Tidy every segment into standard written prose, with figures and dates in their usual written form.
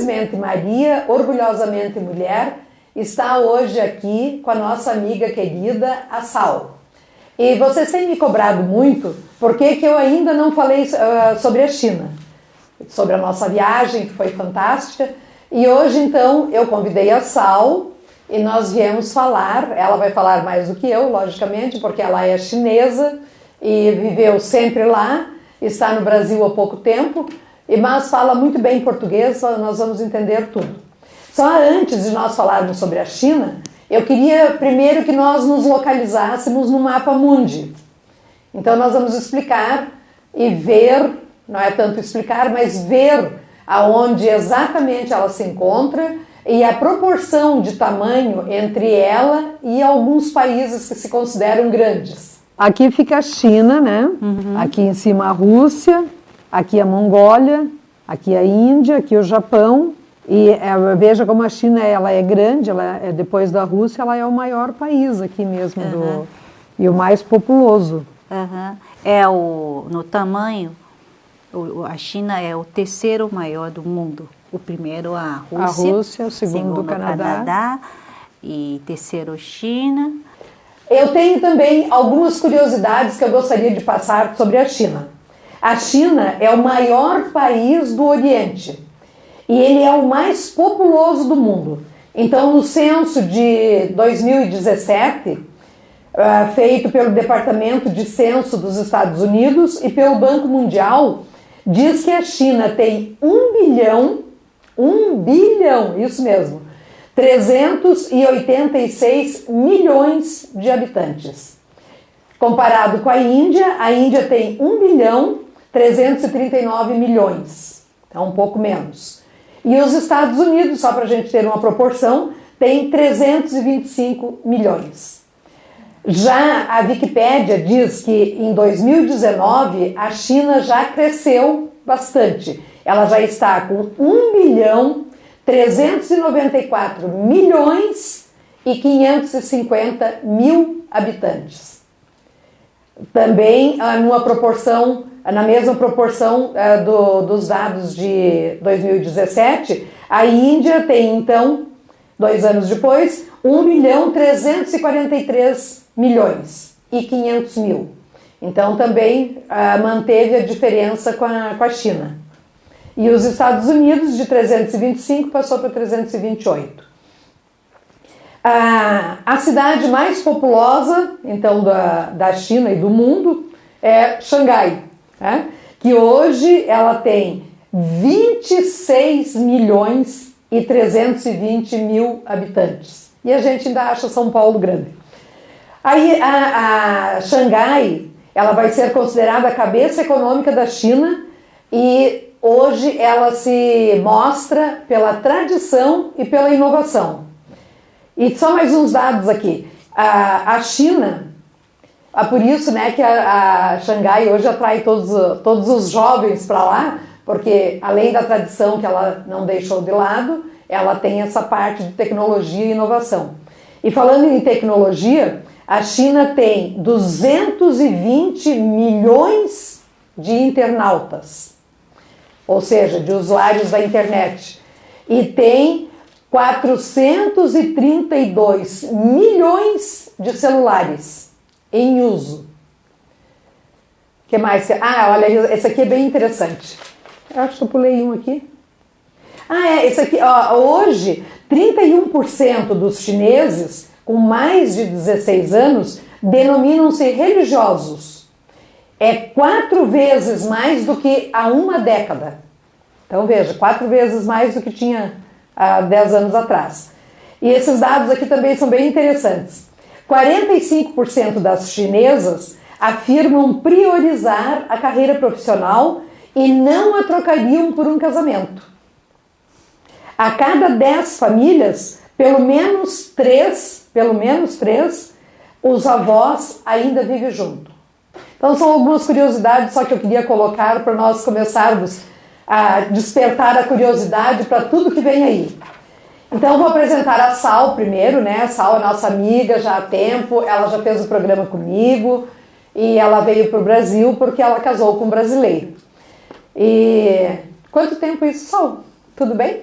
Felizmente Maria, orgulhosamente mulher, está hoje aqui com a nossa amiga querida, a Sal. E vocês têm me cobrado muito porque eu ainda não falei sobre a China, sobre a nossa viagem, que foi fantástica. E hoje, então, eu convidei a Sal e nós viemos falar. Ela vai falar mais do que eu, logicamente, porque ela é chinesa e viveu sempre lá, está no Brasil há pouco tempo, mas fala muito bem português, nós vamos entender tudo. Só antes de nós falarmos sobre a China, eu queria primeiro que nós nos localizássemos no mapa mundi. Então nós vamos explicar e ver, não é tanto explicar, mas ver aonde exatamente ela se encontra e a proporção de tamanho entre ela e alguns países que se consideram grandes. Aqui fica a China, né? Aqui em cima a Rússia, aqui a Mongólia, aqui a Índia, aqui o Japão. E veja como a China ela é grande, depois da Rússia, ela é o maior país aqui mesmo, e o mais populoso. No tamanho, a China é o terceiro maior do mundo. O primeiro a Rússia, o segundo o Canadá e terceiro China. Eu tenho também algumas curiosidades que eu gostaria de passar sobre a China. A China é o maior país do Oriente e ele é o mais populoso do mundo. Então, no censo de 2017, feito pelo Departamento de Censo dos Estados Unidos e pelo Banco Mundial, diz que a China tem 1 bilhão, isso mesmo, 386 milhões de habitantes. Comparado com a Índia tem 1 bilhão 339 milhões, então um pouco menos. E os Estados Unidos, só para a gente ter uma proporção, tem 325 milhões. Já a Wikipédia diz que em 2019 a China já cresceu bastante. Ela já está com 1 bilhão 394 milhões e 550 mil habitantes. Também na mesma proporção dos dados de 2017, a Índia tem então, 2 anos depois, 1 bilhão 343 milhões e 500 mil. Então também manteve a diferença com a China. E os Estados Unidos, de 325, passou para 328. A cidade mais populosa, então, da China e do mundo é Xangai, né? Que hoje ela tem 26 milhões e 320 mil habitantes. E a gente ainda acha São Paulo grande. Aí a Xangai, ela vai ser considerada a cabeça econômica da China e hoje ela se mostra pela tradição e pela inovação. E só mais uns dados aqui. A China, por isso, né, que a Xangai hoje atrai todos os jovens para lá, porque além da tradição que ela não deixou de lado, ela tem essa parte de tecnologia e inovação. E falando em tecnologia, a China tem 220 milhões de internautas, ou seja, de usuários da internet, e tem 432 milhões de celulares em uso. O que mais? Olha, esse aqui é bem interessante. Eu acho que eu pulei um aqui. Esse aqui, hoje, 31% dos chineses com mais de 16 anos denominam-se religiosos. É 4 vezes mais do que há uma década. Então veja, 4 vezes mais do que tinha há 10 anos atrás. E esses dados aqui também são bem interessantes. 45% das chinesas afirmam priorizar a carreira profissional e não a trocariam por um casamento. A cada 10 famílias, pelo menos 3, os avós ainda vivem junto. Então são algumas curiosidades só que eu queria colocar para nós começarmos a despertar a curiosidade para tudo que vem aí. Então eu vou apresentar a Sal primeiro, né? A Sal é nossa amiga já há tempo, ela já fez o programa comigo e ela veio para o Brasil porque ela casou com um brasileiro. E quanto tempo isso, Sal? Tudo bem?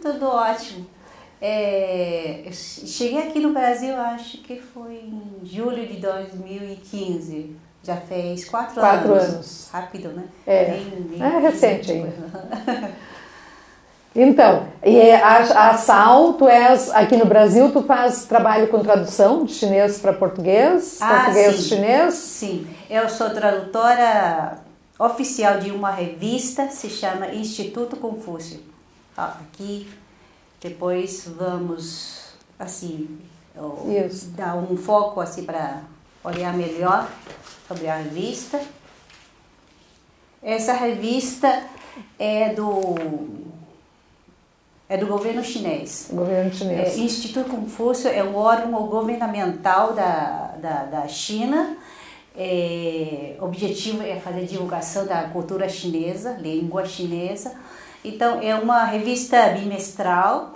Tudo ótimo. Eu cheguei aqui no Brasil, acho que foi em julho de 2015. Já fez 4 anos. 4 anos. Rápido, né? É recente ainda. Então, e a Sal, tu és, aqui no Brasil, tu faz trabalho com tradução de chinês para português, português chinês? Sim, eu sou tradutora oficial de uma revista, se chama Instituto Confúcio. Aqui, depois vamos, assim, dar um foco assim para olhar melhor sobre a revista. Essa revista é do governo chinês. Governo chinês. Instituto Confúcio é um órgão governamental da China. O objetivo é fazer divulgação da cultura chinesa, língua chinesa. Então, é uma revista bimestral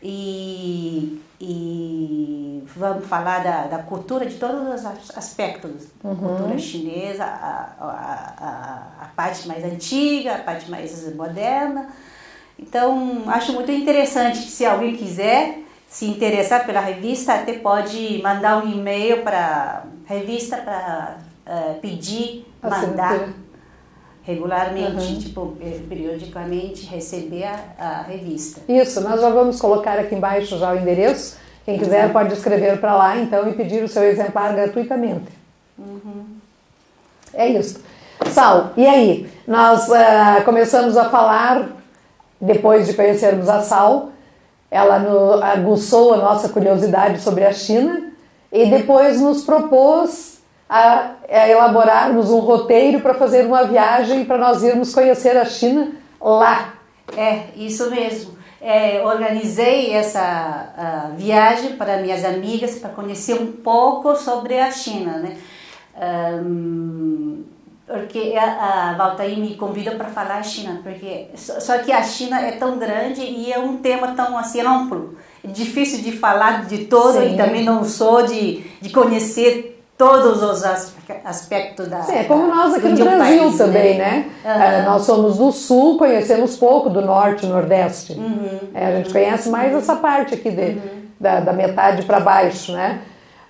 e vamos falar da cultura de todos os aspectos. Cultura chinesa, a parte mais antiga, a parte mais moderna. Então, acho muito interessante, se alguém quiser se interessar pela revista, até pode mandar um e-mail para a revista para pedir, mandar regularmente, periodicamente, receber a revista. Isso, nós já vamos colocar aqui embaixo já o endereço. Quem quiser pode escrever para lá, então, e pedir o seu exemplar gratuitamente. É isso. Sal, e aí? Nós começamos a falar, depois de conhecermos a Sal, ela aguçou a nossa curiosidade sobre a China e depois nos propôs a elaborarmos um roteiro para fazer uma viagem para nós irmos conhecer a China lá. Isso mesmo. Organizei essa viagem para minhas amigas para conhecer um pouco sobre a China, né? Porque a Valtair me convidou para falar a China, porque só que a China é tão grande e é um tema tão assim amplo, é difícil de falar de todo. Sim. E também não sou de conhecer todos os aspectos da Sim, é como nós aqui no Brasil país, também, né? Nós somos do Sul, conhecemos pouco do Norte e Nordeste. A gente conhece mais essa parte aqui da metade para baixo, né?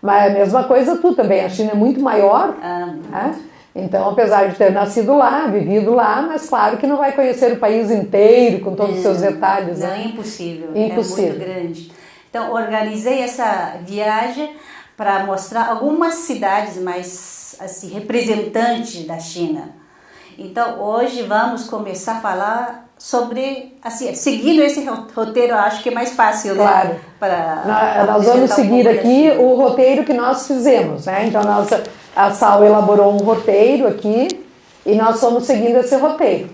Mas a mesma coisa tu também, a China é muito maior, né? Então, apesar de ter nascido lá, vivido lá, mas claro que não vai conhecer o país inteiro com todos os seus detalhes. Não, né? É impossível, é muito grande. Então, organizei essa viagem para mostrar algumas cidades mais assim, representantes da China. Então, hoje vamos começar a falar sobre, assim, seguindo esse roteiro, eu acho que é mais fácil, claro. Né? Nós vamos seguir aqui o roteiro que nós fizemos, né? Então, a Sal elaborou um roteiro aqui e nós fomos seguindo esse roteiro.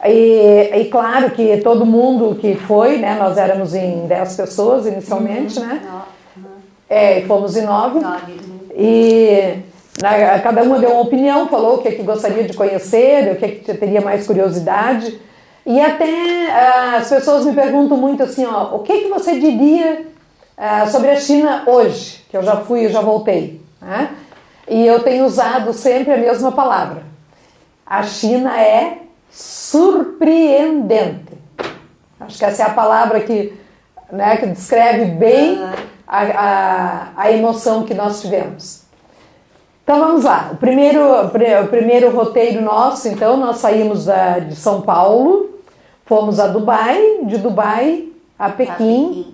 E claro que todo mundo que foi, né? Nós éramos em 10 pessoas inicialmente, né? Fomos em 9. E cada uma deu uma opinião, falou o que gostaria de conhecer, o que teria mais curiosidade. E até as pessoas me perguntam muito assim, o que você diria sobre a China hoje? Que eu já fui e já voltei. Né? E eu tenho usado sempre a mesma palavra. A China é surpreendente. Acho que essa é a palavra que descreve bem a emoção que nós tivemos. Então vamos lá. O primeiro roteiro nosso, então, nós saímos de São Paulo, fomos a Dubai, de Dubai a Pequim.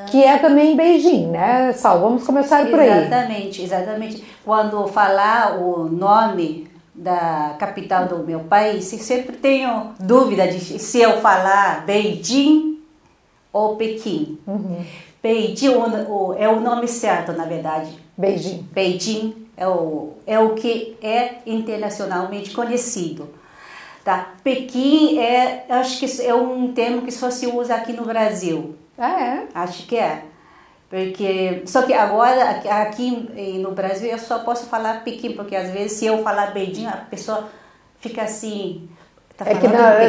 Que é também Beijing, né, Sal? Vamos começar por aí. Exatamente. Quando falar o nome da capital do meu país, sempre tenho dúvida de se eu falar Beijing ou Pequim. Beijing é o nome certo, na verdade. Beijing é o que é internacionalmente conhecido. Tá? Pequim acho que é um termo que só se usa aqui no Brasil. Acho que é. Porque, só que agora, aqui no Brasil, eu só posso falar Pequim, porque às vezes se eu falar Beijing, a pessoa fica assim...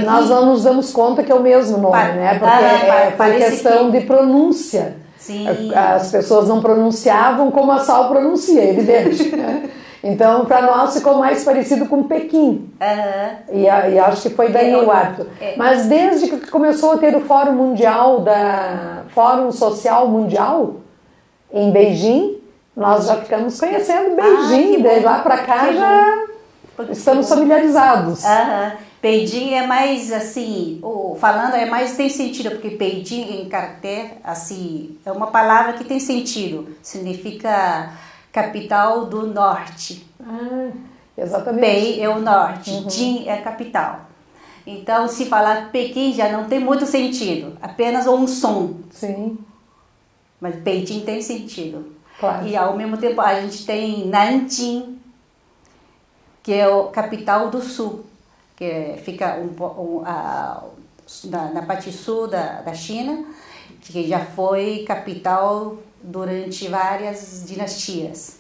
nós não nos damos conta que é o mesmo nome, né? Porque por questão de pronúncia. Sim. As pessoas não pronunciavam como a Sal pronuncia, evidente. Então, para nós ficou mais parecido com Pequim. E acho que foi daí o hábito. Mas desde que começou a ter o Fórum Mundial, Fórum Social Mundial, em Beijing, nós já ficamos conhecendo Beijing. Desde lá para cá já estamos familiarizados. Beijing é mais assim, falando é mais tem sentido, porque Beijing em caractere, assim, é uma palavra que tem sentido, significa capital do norte. Exatamente. Bei é o norte, Jing é a capital. Então, se falar Pequim já não tem muito sentido, apenas um som. Sim. Mas Beijing tem sentido. Claro. E ao mesmo tempo a gente tem Nanjing, que é a capital do sul, que fica na parte sul da China, que já foi capital durante várias dinastias.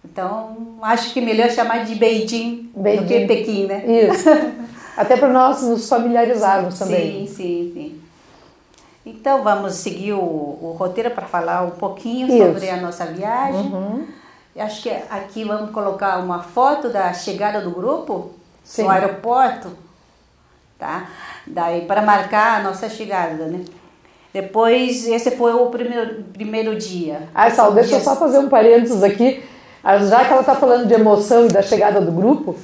Então, acho que é melhor chamar de Beijing do que Pequim, né? Isso. Até para nós nos familiarizarmos também. Sim. Então, vamos seguir o roteiro para falar um pouquinho sobre a nossa viagem. Acho que aqui vamos colocar uma foto da chegada do grupo no aeroporto, tá? Daí, para marcar a nossa chegada, né? Depois, esse foi o primeiro dia. Sal, deixa eu só fazer um parênteses aqui. Já que ela está falando de emoção e da chegada do grupo,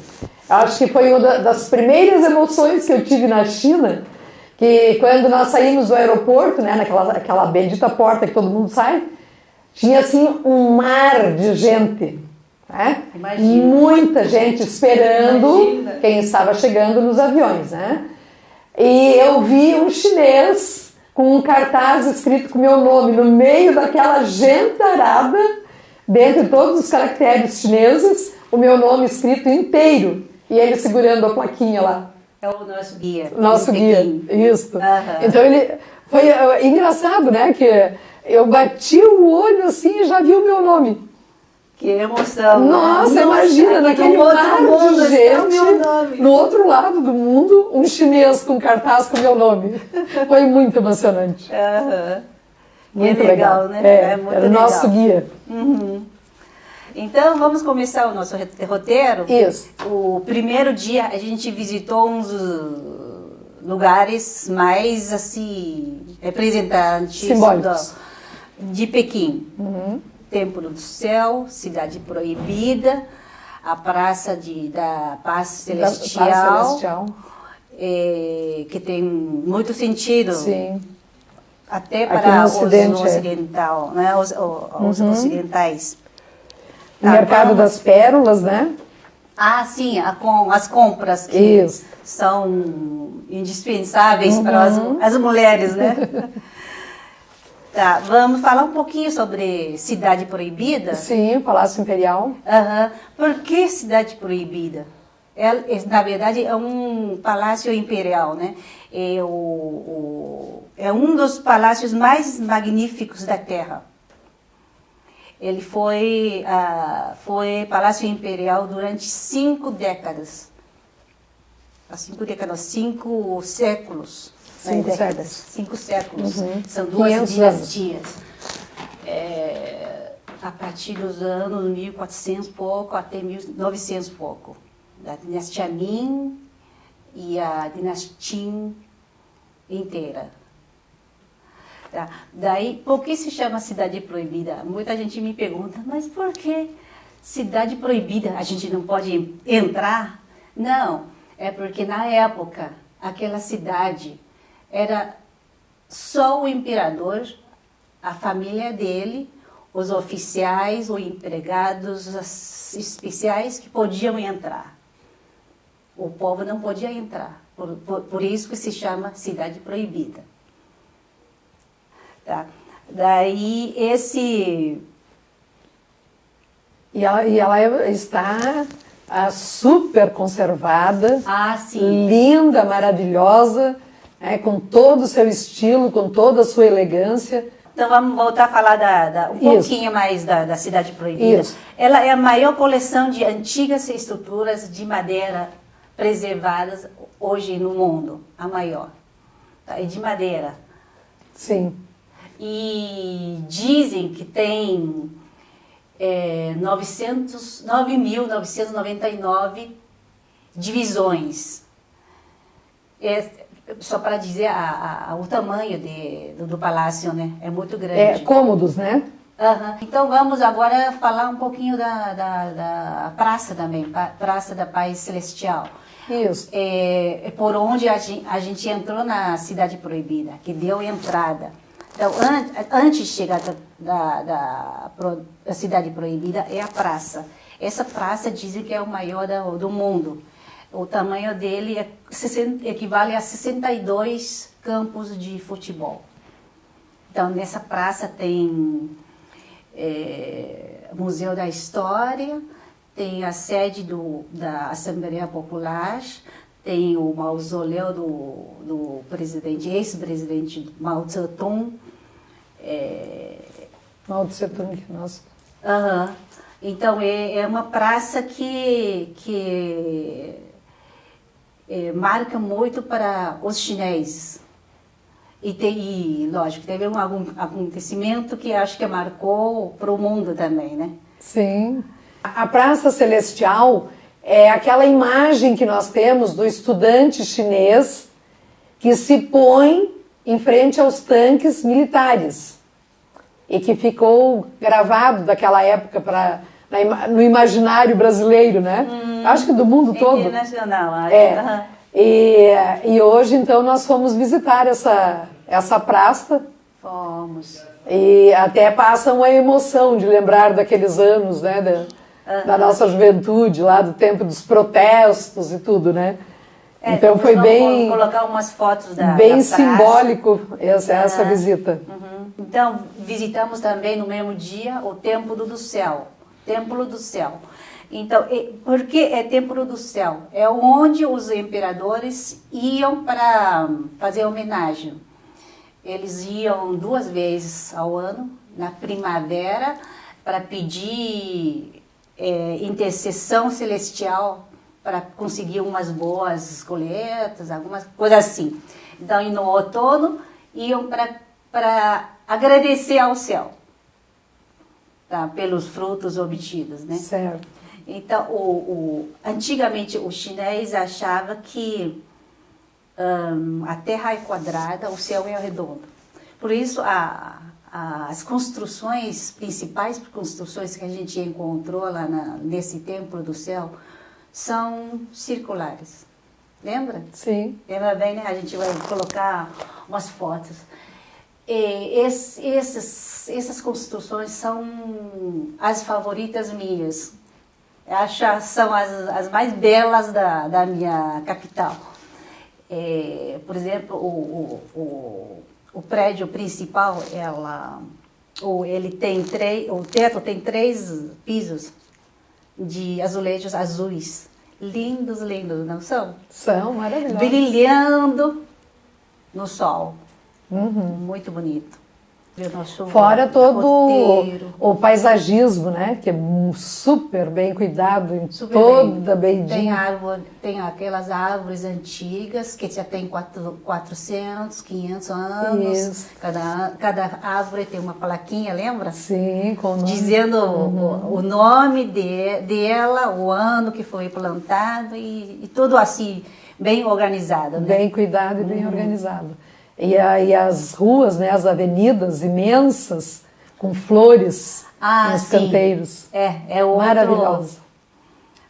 acho que foi uma das primeiras emoções que eu tive na China, que quando nós saímos do aeroporto, né, naquela bendita porta que todo mundo sai, tinha assim um mar de gente, né? Muita gente esperando quem estava chegando nos aviões, né? E eu vi um chinês com um cartaz escrito com meu nome no meio daquela gentarada, dentre todos os caracteres chineses, o meu nome escrito inteiro, e ele segurando a plaquinha lá. É o nosso guia. Nosso guia, isso. Então ele foi engraçado, né, que eu bati o olho assim e já vi o meu nome. Que emoção. Nossa, imagina, naquele mar de gente, no outro lado do mundo, um chinês com cartaz com meu nome. Foi muito emocionante. Muito legal, né? Era o nosso guia. Então, vamos começar o nosso roteiro. Isso. O primeiro dia, a gente visitou uns lugares mais, assim, representantes simbólicos de Pequim. Templo do Céu, Cidade Proibida, a Praça da Paz Celestial, que tem muito sentido. Sim. Até para os ocidental, né? Os ocidentais. O Mercado das Pérolas, né? Sim, com as compras que são indispensáveis para as mulheres, né? Tá, vamos falar um pouquinho sobre Cidade Proibida? Sim, o Palácio Imperial. Por que Cidade Proibida? Na verdade, é um palácio imperial, né? É um dos palácios mais magníficos da Terra. Ele foi palácio imperial durante 5 décadas. 5 séculos. 5 séculos. São 2 dinastias. A partir dos anos 1400 pouco até 1900 pouco. Da dinastia Ming e a dinastia Qing inteira. Tá. Daí, por que se chama Cidade Proibida? Muita gente me pergunta, mas por que Cidade Proibida? A gente não pode entrar? Não, é porque na época, aquela cidade era só o imperador, a família dele, os oficiais ou empregados especiais que podiam entrar. O povo não podia entrar, por isso que se chama Cidade Proibida. Tá. Daí E ela está super conservada, linda, maravilhosa, com todo o seu estilo, com toda a sua elegância. Então vamos voltar a falar um pouquinho mais da Cidade Proibida. Ela é a maior coleção de antigas estruturas de madeira preservadas hoje no mundo, a maior. Tá? E de madeira. Sim. E dizem que tem 9.999 divisões. Só para dizer o tamanho do palácio, né? É muito grande. Cômodos, né? Uhum. Então vamos agora falar um pouquinho da praça também, Praça da Paz Celestial. Isso. Por onde a gente entrou na Cidade Proibida, que deu entrada. Então, antes de chegar da Cidade Proibida, é a praça. Essa praça dizem que é o maior do mundo. O tamanho dele equivale a 62 campos de futebol. Então, nessa praça tem Museu da História, tem a sede da Assembleia Popular, tem o mausoléu do ex-presidente Mao Tse-tung. Mao Tse-tung, nossa. Então, é uma praça que marca muito para os chineses. E lógico, teve algum acontecimento que acho que marcou para o mundo também, né? Sim. A Praça Celestial é aquela imagem que nós temos do estudante chinês que se põe em frente aos tanques militares e que ficou gravado daquela época no imaginário brasileiro, né? Acho que do mundo todo. Internacional, acho. E hoje, então, nós fomos visitar essa praça. Fomos. E até passa uma emoção de lembrar daqueles anos, né? Da nossa juventude, lá do tempo dos protestos e tudo, né? Então foi bem... colocar umas fotos bem simbólico essa visita. Então, visitamos também no mesmo dia o Templo do Céu. Templo do Céu. Então, por que é Templo do Céu? É onde os imperadores iam para fazer homenagem. Eles iam 2 vezes ao ano, na primavera, para pedir intercessão celestial, para conseguir umas boas colheitas, algumas coisas assim. Então, e no outono, iam para agradecer ao céu, tá, pelos frutos obtidos, né? Certo. Então, antigamente o chinês achava que a Terra é quadrada, o céu é redondo. Por isso, as construções, principais construções que a gente encontrou lá nesse Templo do Céu, são circulares. Lembra? Sim. Lembra bem, né? A gente vai colocar umas fotos. Essas construções são as favoritas minhas. Acho que são as mais belas da minha capital. Por exemplo, o prédio principal, o teto tem 3 pisos de azulejos azuis. Lindos, lindos, não são? São maravilhosos. Brilhando no sol. Muito bonito. Fora todo o paisagismo, né? Que é super bem cuidado em toda Beijing. Tem aquelas árvores antigas que já tem 400, 500 anos. Isso. Cada árvore tem uma plaquinha, lembra? Sim, com o nome. Dizendo o nome dela, o ano que foi plantado e tudo assim, bem organizado. Né? Bem cuidado e bem organizado. E as ruas, né, as avenidas imensas, com flores nos canteiros. Maravilhoso.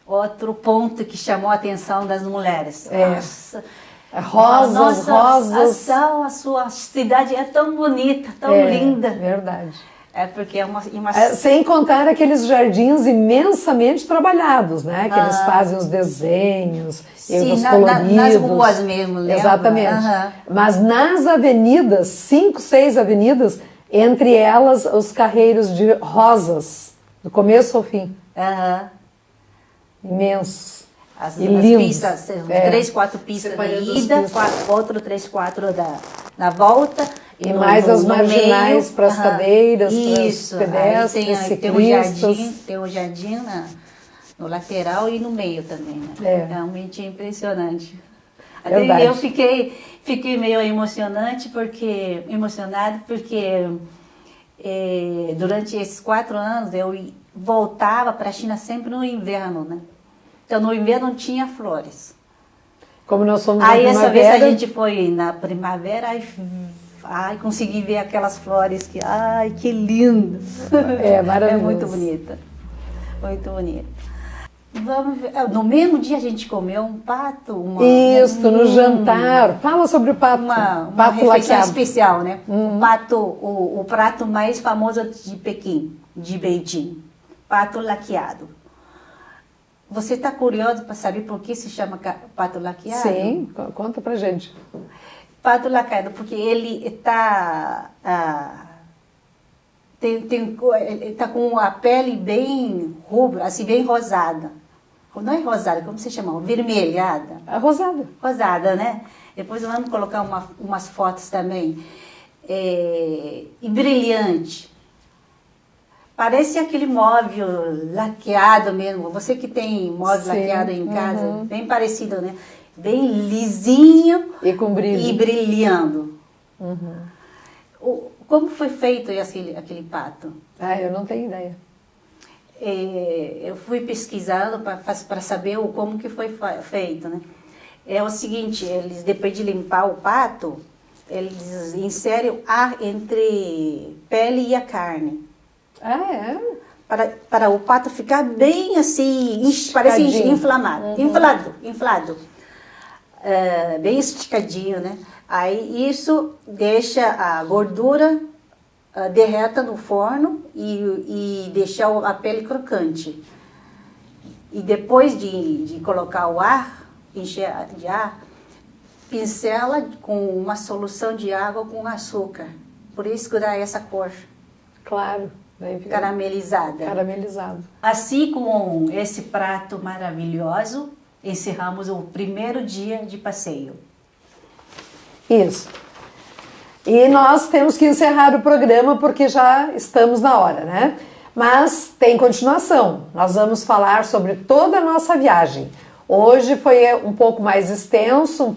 Outro ponto que chamou a atenção das mulheres. Nossa. Rosas. A sua cidade é tão bonita, tão linda. Verdade. Porque é uma... sem contar aqueles jardins imensamente trabalhados, né? Que eles fazem os desenhos, sim, os coloridos. nas ruas mesmo, lembra? Exatamente. Mas nas avenidas, 5, 6 avenidas, entre elas os carreiros de rosas, do começo ao fim. Imensos. E lindos. Pistas, 3, 4 pistas da ida, outro 3, 4 da volta. E mais as marginais para as cadeiras, para os pedestres, ciclistas. Tem um jardim no lateral e no meio também. Né? Realmente impressionante. Até eu fiquei meio emocionada porque durante esses 4 anos voltava para a China sempre no inverno, né? Então no inverno não tinha flores. Como nós somos Aí na essa primavera, vez a gente foi na primavera, ai, consegui ver aquelas flores que, ai, que lindo. É maravilhoso. É muito bonita. Muito bonita. Vamos ver. No mesmo dia a gente comeu um pato, no jantar. Fala sobre o pato. Uma Pato refeição laqueado. especial, né? O prato mais famoso de Pequim, de Beijing. Pato laqueado. Você está curioso para saber por que se chama pato laqueado? Sim, conta pra gente. Pato laqueado, porque ele está tá com a pele bem rubra, assim, bem rosada. Não é rosada, como se chama? Vermelhada. A rosada. Rosada, né? Depois vamos colocar umas fotos também. E brilhante. Parece aquele móvel laqueado mesmo. Você que tem móvel laqueado em casa, bem parecido, né? Bem lisinho e com brilho. E brilhando. Como foi feito aquele pato? Eu não tenho ideia. Eu fui pesquisando para saber como que foi feito, né? É o seguinte, eles depois de limpar o pato, eles inserem ar entre pele e a carne. Para o pato ficar bem assim, parece inflamado, inflado. Bem esticadinho, né? Aí isso deixa a gordura derreta no forno e deixa a pele crocante. E depois de colocar o ar, encher de ar, pincela com uma solução de água com açúcar. Por isso que dá essa cor. Claro. Caramelizada. Caramelizado. Assim, com esse prato maravilhoso, encerramos o primeiro dia de passeio. Isso. E nós temos que encerrar o programa porque já estamos na hora, né? Mas tem continuação. Nós vamos falar sobre toda a nossa viagem. Hoje foi um pouco mais extenso,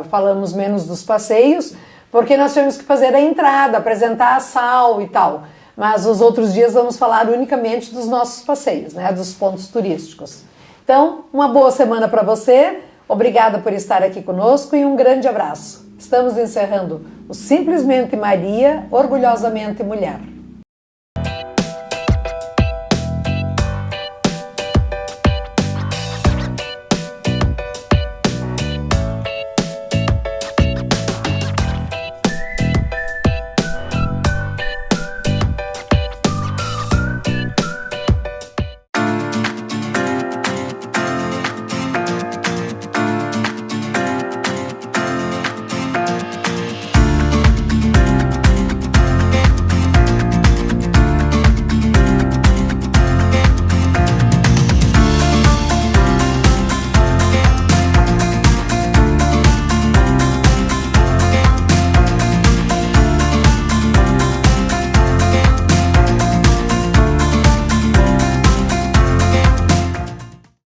falamos menos dos passeios, porque nós tivemos que fazer a entrada, apresentar a sal e tal. Mas os outros dias vamos falar unicamente dos nossos passeios, né? Dos pontos turísticos. Então, uma boa semana para você. Obrigada por estar aqui conosco e um grande abraço. Estamos encerrando o Simplesmente Maria, Orgulhosamente Mulher.